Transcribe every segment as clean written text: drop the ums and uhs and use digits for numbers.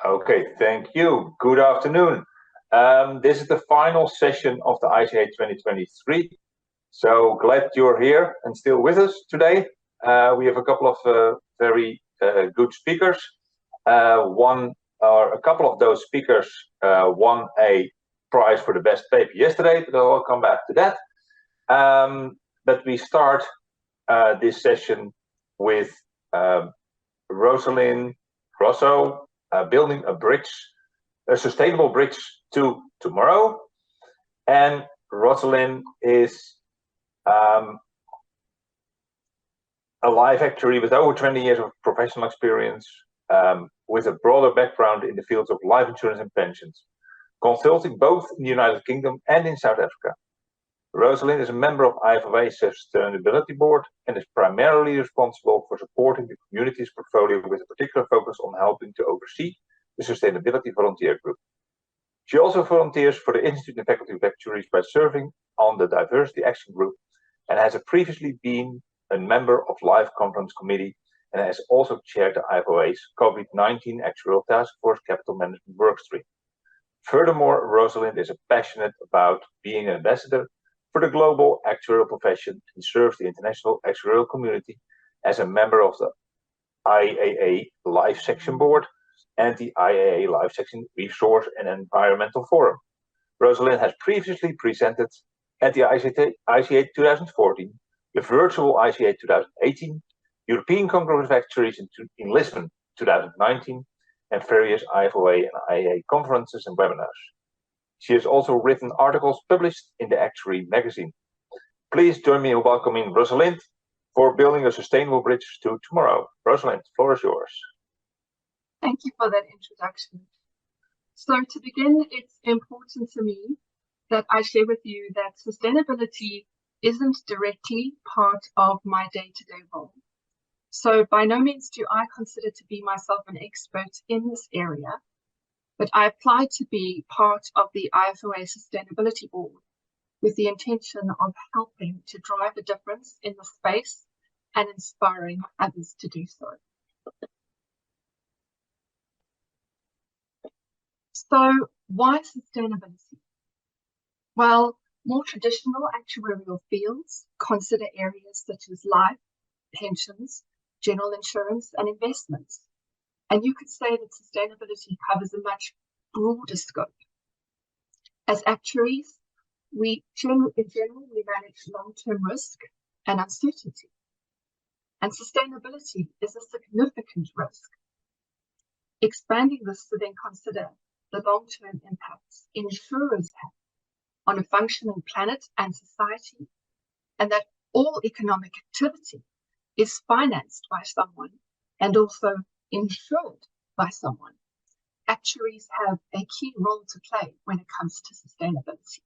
Okay, thank you. Good afternoon. This is the final session of the ICA 2023. So glad you're here and still with us today. We have a couple of very good speakers. A couple of those speakers won a prize for the best paper yesterday, but I'll come back to that. But we start this session with Rosalind, Rossouw, building a sustainable bridge to tomorrow. And Rosalind is a life actuary with over 20 years of professional experience, with a broader background in the fields of life insurance and pensions, consulting both in the United Kingdom and in South Africa. Rosalind is a member of IFoA's Sustainability Board and is primarily responsible for supporting the community's portfolio with a particular focus on helping to oversee the Sustainability Volunteer Group. She also volunteers for the Institute and Faculty of Actuaries by serving on the Diversity Action Group and has previously been a member of Life Conference Committee and has also chaired the IFoA's COVID-19 Actuarial Task Force Capital Management Workstream. Furthermore, Rosalind is passionate about being an ambassador for the global actuarial profession and serves the international actuarial community as a member of the IAA Life Section Board and the IAA Life Section Resource and Environmental Forum. Rosalind has previously presented at the ICA 2014, the virtual ICA 2018, European Congress of Actuaries in Lisbon 2019, and various IFoA and IAA conferences and webinars. She has also written articles published in the Actuary magazine. Please join me in welcoming Rosalind for building a sustainable bridge to tomorrow. Rosalind, the floor is yours. Thank you for that introduction. So to begin, it's important to me that I share with you that sustainability isn't directly part of my day-to-day role. So by no means do I consider to be myself an expert in this area, but I applied to be part of the IFoA Sustainability Board with the intention of helping to drive a difference in the space and inspiring others to do so. So why sustainability? Well, more traditional actuarial fields consider areas such as life, pensions, general insurance, and investments. And you could say that sustainability covers a much broader scope. As actuaries, we generally manage long-term risk and uncertainty. And sustainability is a significant risk. Expanding this to then consider the long-term impacts insurers have on a functioning planet and society, and that all economic activity is financed by someone and also insured by someone. Actuaries have a key role to play when it comes to sustainability.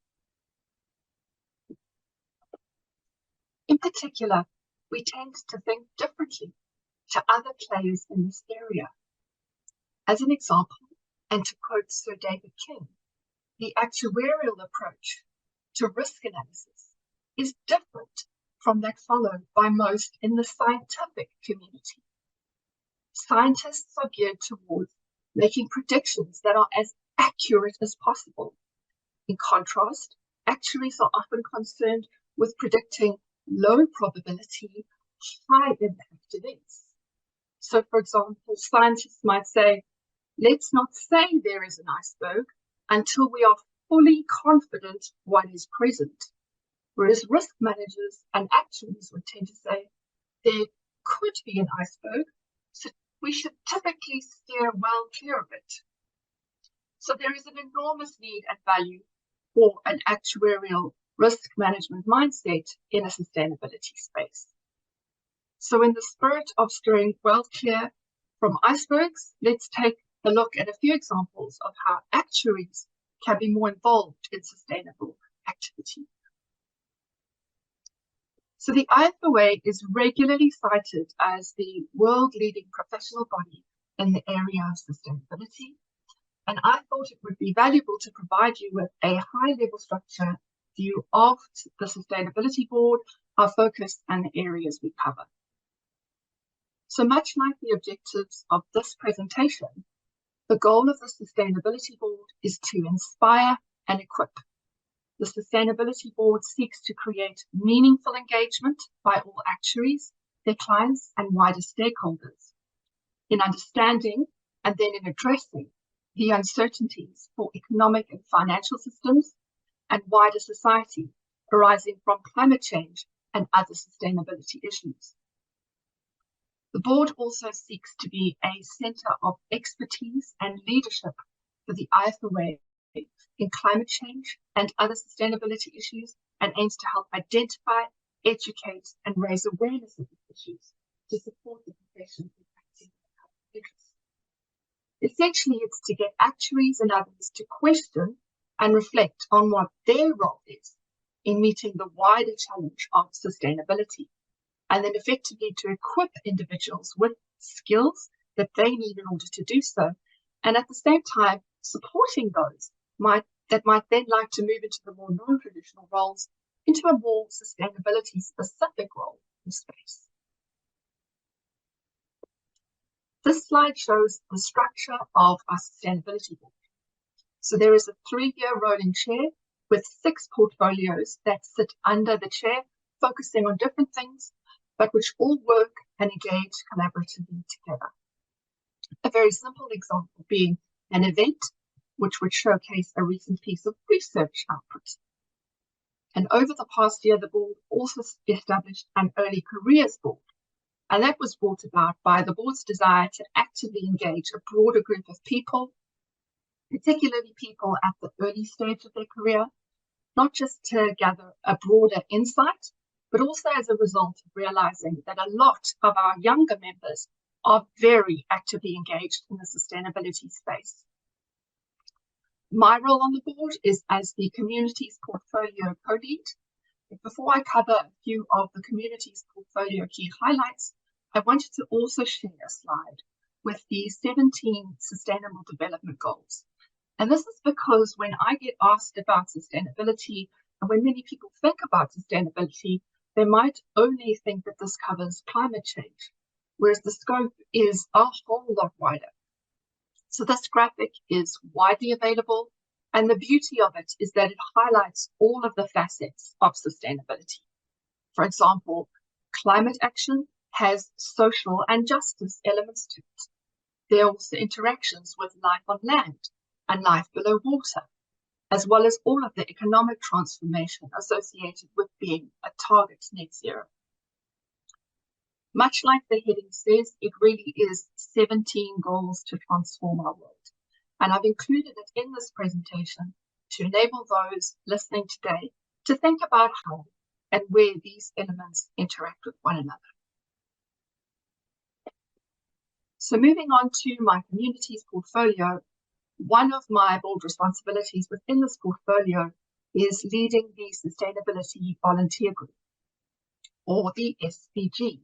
In particular, we tend to think differently to other players in this area. As an example, and to quote Sir David King, the actuarial approach to risk analysis is different from that followed by most in the scientific community. Scientists are geared towards making predictions that are as accurate as possible. In contrast, actuaries are often concerned with predicting low probability, high impact events. So, for example, scientists might say, let's not say there is an iceberg until we are fully confident one is present. Whereas risk managers and actuaries would tend to say there could be an iceberg, so we should typically steer well clear of it. So there is an enormous need and value for an actuarial risk management mindset in a sustainability space. So in the spirit of steering well clear from icebergs, let's take a look at a few examples of how actuaries can be more involved in sustainable activity. So the IFoA is regularly cited as the world-leading professional body in the area of sustainability, and I thought it would be valuable to provide you with a high-level structure view of the Sustainability Board, our focus, and the areas we cover. So much like the objectives of this presentation, The goal of the Sustainability Board is to inspire and equip. The Sustainability Board seeks to create meaningful engagement by all actuaries, their clients, and wider stakeholders in understanding and then in addressing the uncertainties for economic and financial systems and wider society arising from climate change and other sustainability issues. The board also seeks to be a centre of expertise and leadership for the IFoA in climate change and other sustainability issues, and aims to help identify, educate, and raise awareness of these issues to support the profession in acting in public interest. Essentially, it's to get actuaries and others to question and reflect on what their role is in meeting the wider challenge of sustainability, and then effectively to equip individuals with skills that they need in order to do so, and at the same time supporting those that might then like to move into the more non-traditional roles into a more sustainability specific role in space. This slide shows the structure of our Sustainability Board. So there is a 3-year rolling chair with 6 portfolios that sit under the chair, focusing on different things, but which all work and engage collaboratively together. A very simple example being an event which would showcase a recent piece of research output. And over the past year, the board also established an early careers board. And that was brought about by the board's desire to actively engage a broader group of people, particularly people at the early stage of their career, not just to gather a broader insight, but also as a result of realizing that a lot of our younger members are very actively engaged in the sustainability space. My role on the board is as the community's portfolio co-lead. Before I cover a few of the community's portfolio key highlights, I wanted to also share a slide with the 17 Sustainable Development Goals. And this is because when I get asked about sustainability, and when many people think about sustainability, they might only think that this covers climate change, whereas the scope is a whole lot wider. So this graphic is widely available, and the beauty of it is that it highlights all of the facets of sustainability. For example, climate action has social and justice elements to it. There are also interactions with life on land and life below water, as well as all of the economic transformation associated with being a target net zero. Much like the heading says, it really is 17 goals to transform our world. And I've included it in this presentation to enable those listening today to think about how and where these elements interact with one another. So moving on to my community's portfolio, one of my board responsibilities within this portfolio is leading the Sustainability Volunteer Group, or the SVG.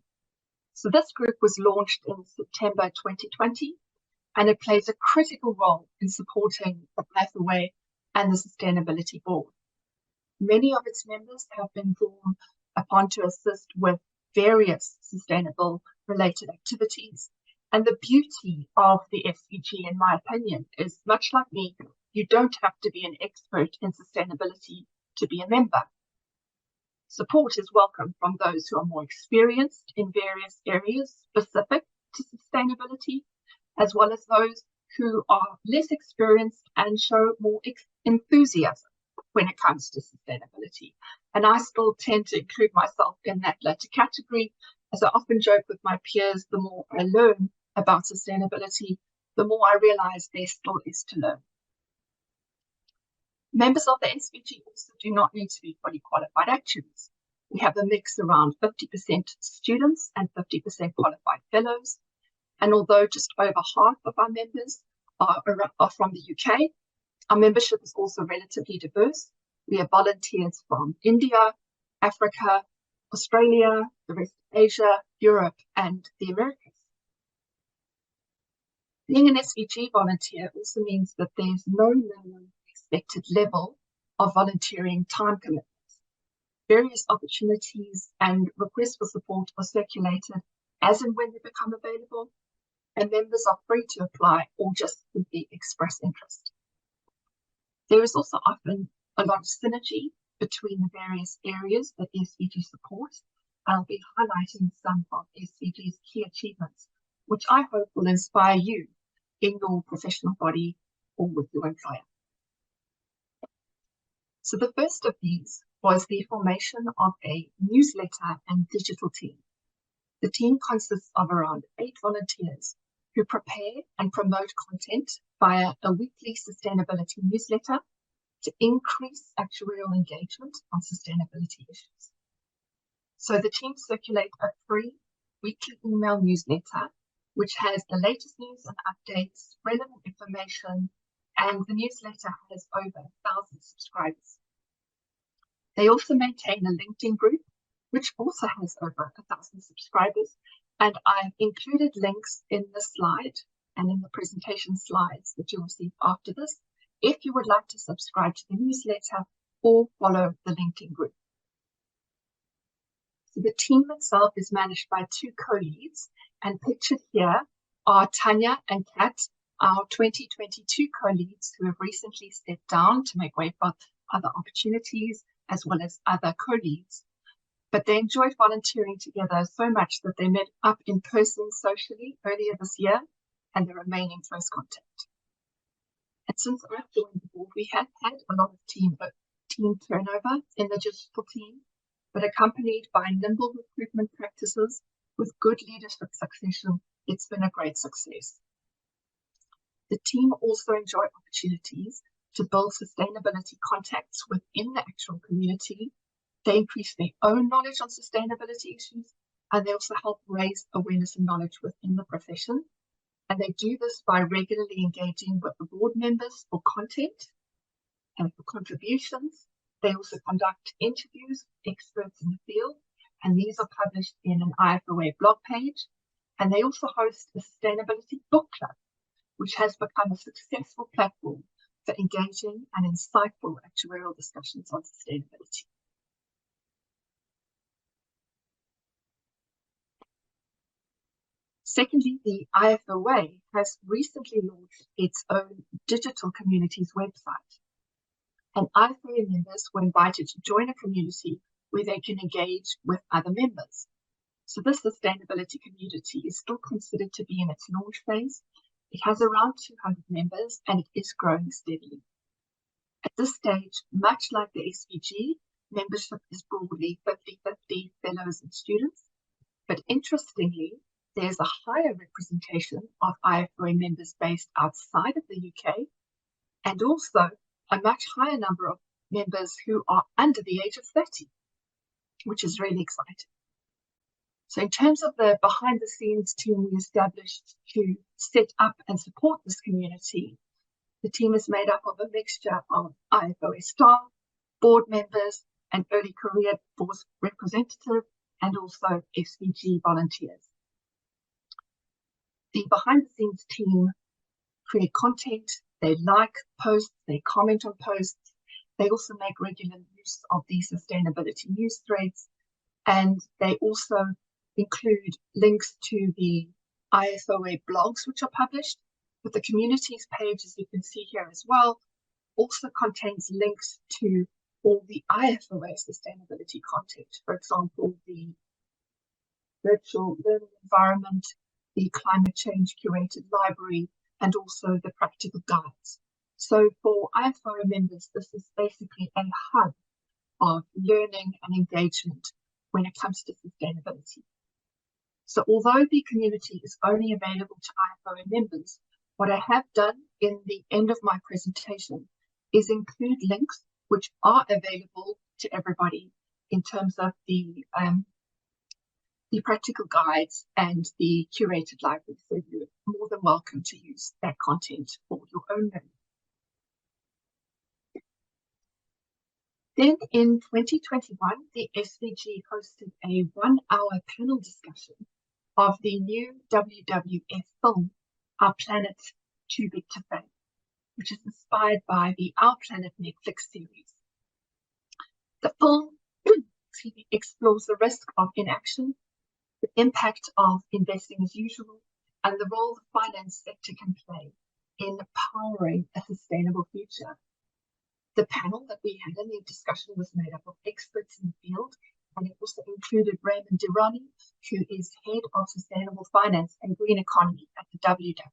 So this group was launched in September 2020, and it plays a critical role in supporting the IFoA and the Sustainability Board. Many of its members have been drawn upon to assist with various sustainable related activities. And the beauty of the SVG, in my opinion, is much like me, you don't have to be an expert in sustainability to be a member. Support is welcome from those who are more experienced in various areas specific to sustainability, as well as those who are less experienced and show more enthusiasm when it comes to sustainability. And I still tend to include myself in that latter category, as I often joke with my peers, the more I learn about sustainability, the more I realize there still is to learn. Members of the SVG also do not need to be fully qualified actuaries. We have a mix around 50% students and 50% qualified fellows. And although just over half of our members are from the UK, our membership is also relatively diverse. We have volunteers from India, Africa, Australia, the rest of Asia, Europe, and the Americas. Being an SVG volunteer also means that there's no minimum expected level of volunteering time commitments. Various opportunities and requests for support are circulated as and when they become available. and members are free to apply or just simply express interest. There is also often a lot of synergy between the various areas that SVG supports. I'll be highlighting some of SVG's key achievements, which I hope will inspire you in your professional body or with your employer. So the first of these was the formation of a newsletter and digital team. The team consists of around 8 volunteers who prepare and promote content via a weekly sustainability newsletter to increase actuarial engagement on sustainability issues. So the team circulate a free weekly email newsletter, which has the latest news and updates, relevant information, and the newsletter has over 1,000 subscribers. They also maintain a LinkedIn group, which also has over 1,000 subscribers, and I've included links in the slide and in the presentation slides that you'll receive after this, if you would like to subscribe to the newsletter or follow the LinkedIn group. So the team itself is managed by 2 co-leads, and pictured here are Tanya and Kat, our 2022 co-leads who have recently stepped down to make way for other opportunities as well as other co-leads. But they enjoyed volunteering together so much that they met up in person socially earlier this year, and they remain in close contact. And since I've joined the board, we have had a lot of team turnover in the digital team, but accompanied by nimble recruitment practices with good leadership succession, it's been a great success. The team also enjoy opportunities to build sustainability contacts within the actual community. They increase their own knowledge on sustainability issues, and they also help raise awareness and knowledge within the profession. And they do this by regularly engaging with the board members for content and for contributions. They also conduct interviews with experts in the field, and these are published in an IFoA blog page. And they also host a sustainability book club, which has become a successful platform for engaging and insightful actuarial discussions on sustainability. Secondly, the IFoA has recently launched its own digital communities website. And IFoA members were invited to join a community where they can engage with other members. So this sustainability community is still considered to be in its launch phase. It has around 200 members and it is growing steadily. At this stage, much like the SVG, membership is broadly 50-50 fellows and students. But interestingly, there's a higher representation of IFoA members based outside of the UK, and also a much higher number of members who are under the age of 30, which is really exciting. So in terms of the behind-the-scenes team we established to set up and support this community, the team is made up of a mixture of IFoA staff, board members, and early career force representatives, and also SVG volunteers. The behind-the-scenes team create content, they like posts, they comment on posts, they also make regular use of the sustainability news threads, and they also include links to the IFoA blogs which are published, but the communities page, as you can see here as well, also contains links to all the IFoA sustainability content. For example, the virtual learning environment, the climate change curated library, and also the practical guides. So for IFoA members, this is basically a hub of learning and engagement when it comes to sustainability. So although the community is only available to IFoA members, what I have done in the end of my presentation is include links which are available to everybody in terms of the practical guides and the curated library. So you're more than welcome to use that content for your own learning. Then in 2021, the SVG hosted a 1-hour panel discussion of the new WWF film, Our Planet Too Big to Fail, which is inspired by the Our Planet Netflix series. The film explores the risk of inaction, the impact of investing as usual, and the role the finance sector can play in powering a sustainable future. The panel that we had in the discussion was made up of experts in the field, and it also included Raymond Dirani, who is Head of Sustainable Finance and Green Economy at the WWF.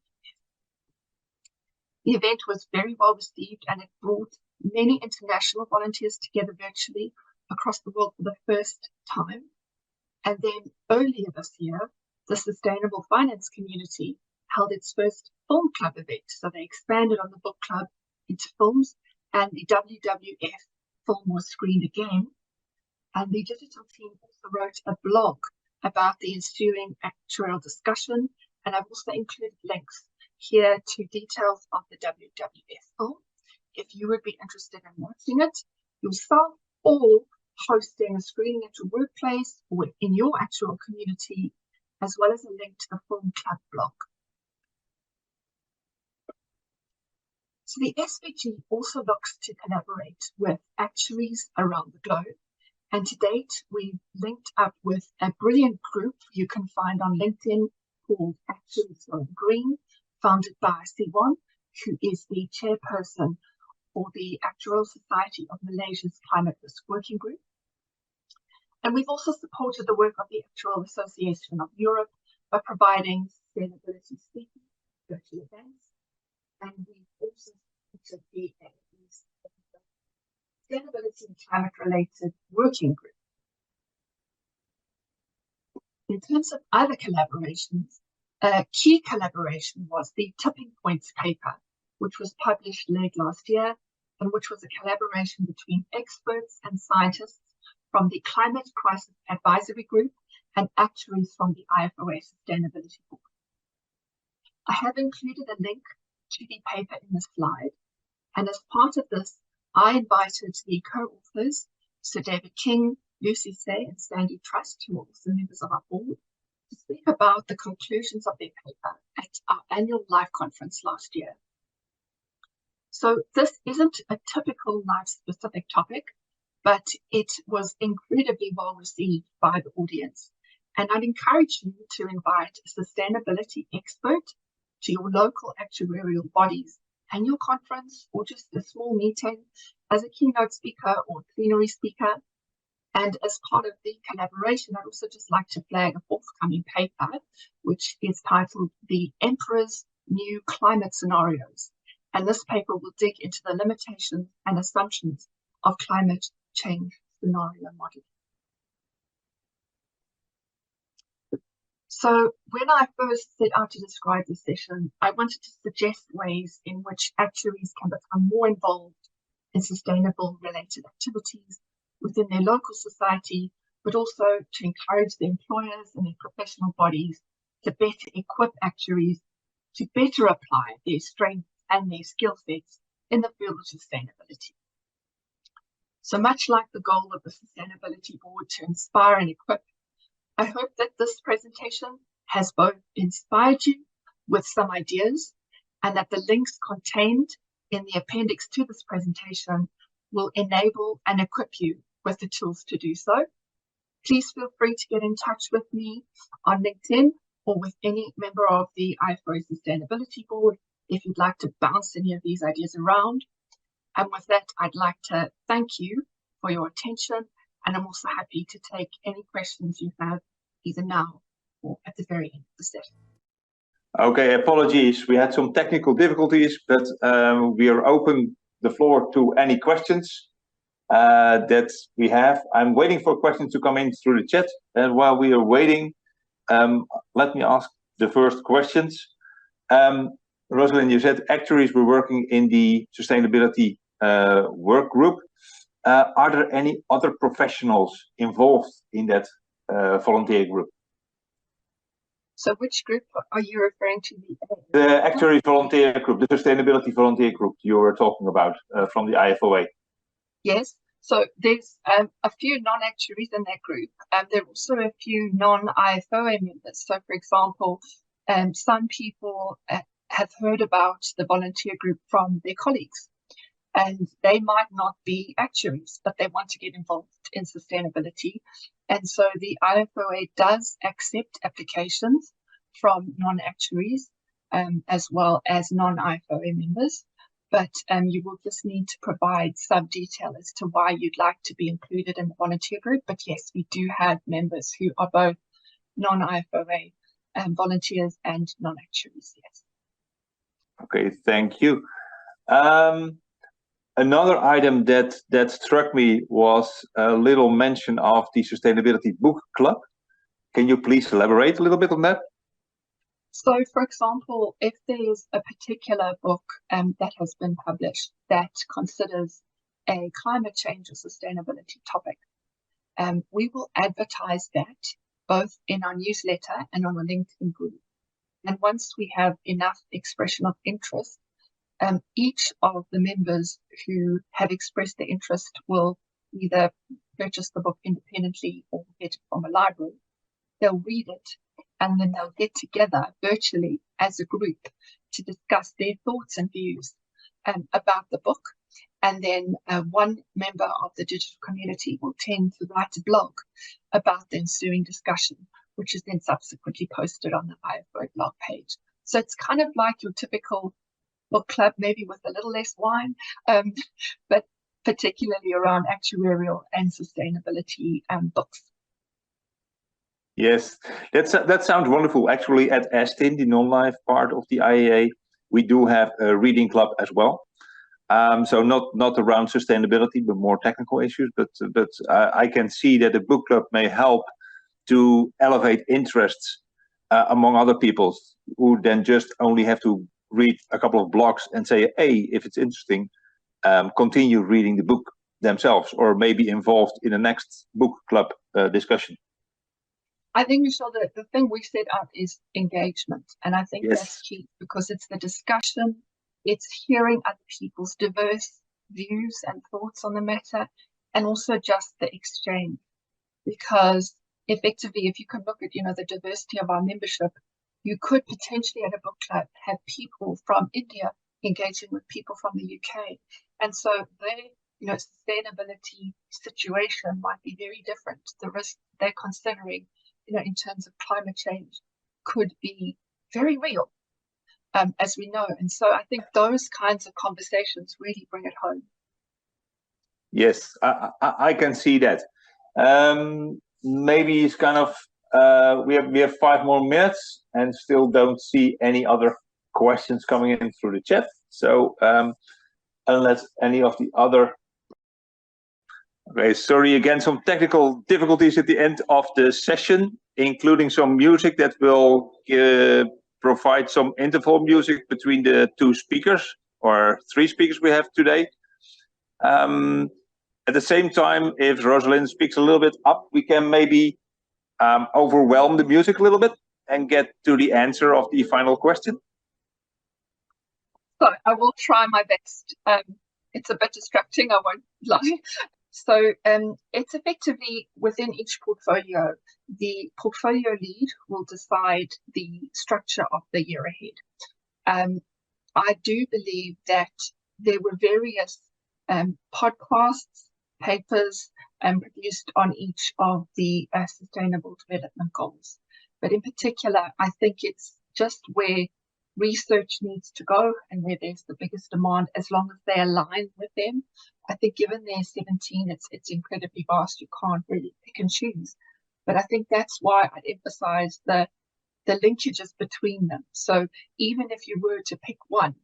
The event was very well received, and it brought many international volunteers together virtually across the world for the first time. And then earlier this year, the Sustainable Finance community held its first film club event. So they expanded on the book club into films, and the WWF film was screened again. And the digital team also wrote a blog about the ensuing actuarial discussion, and I've also included links here to details of the WWF film if you would be interested in watching it yourself or hosting a screening at your workplace or in your actual community, as well as a link to the film club blog. So the SPG also looks to collaborate with actuaries around the globe. And to date, we've linked up with a brilliant group you can find on LinkedIn called Actuaries Going Green, founded by Siwan, who is the chairperson for the Actuarial Society of Malaysia's Climate Risk Working Group. And we've also supported the work of the Actuarial Association of Europe by providing sustainability speaking, virtual events, and we've also supported the Sustainability and Climate-Related Working Group. In terms of other collaborations, a key collaboration was the Tipping Points paper, which was published late last year, and which was a collaboration between experts and scientists from the Climate Crisis Advisory Group and actuaries from the IFoA Sustainability Board. I have included a link to the paper in the slide, and as part of this, I invited the co-authors, Sir David King, Lucy Say, and Sandy Trust, who are also members of our board, to speak about the conclusions of their paper at our annual live conference last year. So this isn't a typical live-specific topic, but it was incredibly well received by the audience. And I'd encourage you to invite a sustainability expert to your local actuarial bodies annual conference or just a small meeting as a keynote speaker or plenary speaker. And as part of the collaboration, I'd also just like to flag a forthcoming paper, which is titled The Emperor's New Climate Scenarios. And this paper will dig into the limitations and assumptions of climate change scenario modeling. So when I first set out to describe this session, I wanted to suggest ways in which actuaries can become more involved in sustainable related activities within their local society, but also to encourage the employers and their professional bodies to better equip actuaries to better apply their strengths and their skill sets in the field of sustainability. So much like the goal of the Sustainability Board to inspire and equip, I hope that this presentation has both inspired you with some ideas and that the links contained in the appendix to this presentation will enable and equip you with the tools to do so. Please feel free to get in touch with me on LinkedIn or with any member of the IFoA Sustainability Board if you'd like to bounce any of these ideas around. And with that, I'd like to thank you for your attention, and I'm also happy to take any questions you have either now or at the very end of the session. Okay, apologies. We had some technical difficulties, but we are open the floor to any questions that we have. I'm waiting for questions to come in through the chat, and while we are waiting, let me ask the first questions. Rosalind, you said actuaries were working in the sustainability work group. Are there any other professionals involved in that volunteer group? So which group are you referring to? The actuary volunteer group, the sustainability volunteer group you were talking about from the IFoA. Yes, so there's a few non-actuaries in that group. There are also a few non-IFoA members. So for example, some people have heard about the volunteer group from their colleagues, and they might not be actuaries, but they want to get involved in sustainability. And so the IFoA does accept applications from non-actuaries as well as non-IFoA members. But you will just need to provide some detail as to why you'd like to be included in the volunteer group. But yes, we do have members who are both non-IFoA volunteers and non-actuaries, yes. Okay, thank you. Another item that struck me was a little mention of the Sustainability Book Club. Can you please elaborate a little bit on that? So, for example, if there's a particular book that has been published that considers a climate change or sustainability topic, we will advertise that both in our newsletter and on a LinkedIn group. And once we have enough expression of interest, each of the members who have expressed their interest will either purchase the book independently or get it from a library. They'll read it, and then they'll get together virtually as a group to discuss their thoughts and views about the book. And then one member of the digital community will tend to write a blog about the ensuing discussion, which is then subsequently posted on the IFoA blog page. So it's kind of like your typical book club, maybe with a little less wine, but particularly around actuarial and sustainability books. Yes, that sounds wonderful. Actually, at ASTIN, the non-life part of the IAA, we do have a reading club as well. So not around sustainability, but more technical issues. But I can see that the book club may help to elevate interests among other people who then just only have to read a couple of blogs and say, hey, if it's interesting, continue reading the book themselves, or maybe involved in the next book club discussion. I think, Michelle, the thing we set up is engagement. And I think that's key, because it's the discussion, it's hearing other people's diverse views and thoughts on the matter, and also just the exchange. Because effectively, if you can look at, the diversity of our membership, you could potentially at a book club have people from India engaging with people from the UK. And so their, sustainability situation might be very different. The risk they're considering, in terms of climate change could be very real, as we know. And so I think those kinds of conversations really bring it home. Yes, I can see that. Maybe it's kind of, we have 5 more minutes and still don't see any other questions coming in through the chat. So unless any of the other... Okay, sorry again, some technical difficulties at the end of the session, including some music that will provide some interval music between the 2 speakers, or 3 speakers we have today. At the same time, if Rosalind speaks a little bit up, we can maybe overwhelm the music a little bit and get to the answer of the final question. So I will try my best. It's a bit distracting, I won't lie. So it's effectively within each portfolio, the portfolio lead will decide the structure of the year ahead. I do believe that there were various podcasts, papers produced on each of the Sustainable Development Goals. But in particular, I think it's just where research needs to go and where there's the biggest demand, as long as they align with them. I think given there's 17, it's incredibly vast. You can't really pick and choose. But I think that's why I emphasize the linkages between them. So even if you were to pick one,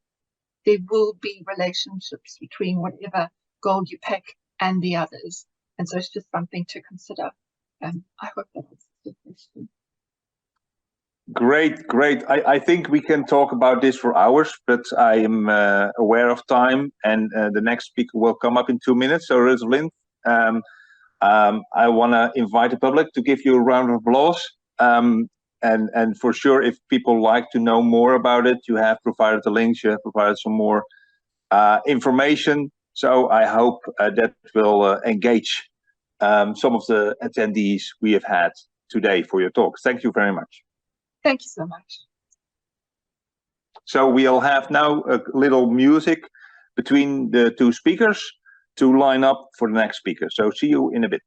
there will be relationships between whatever goal you pick and the others. And so it's just something to consider. I hope that was the question. Great. I think we can talk about this for hours, but I am aware of time, and the next speaker will come up in 2 minutes. So Rosalind, I want to invite the public to give you a round of applause. And for sure, if people like to know more about it, you have provided the links, you have provided some more information. So I hope that will engage some of the attendees we have had today for your talks. Thank you very much. Thank you so much. So we'll have now a little music between the 2 speakers to line up for the next speaker. So see you in a bit.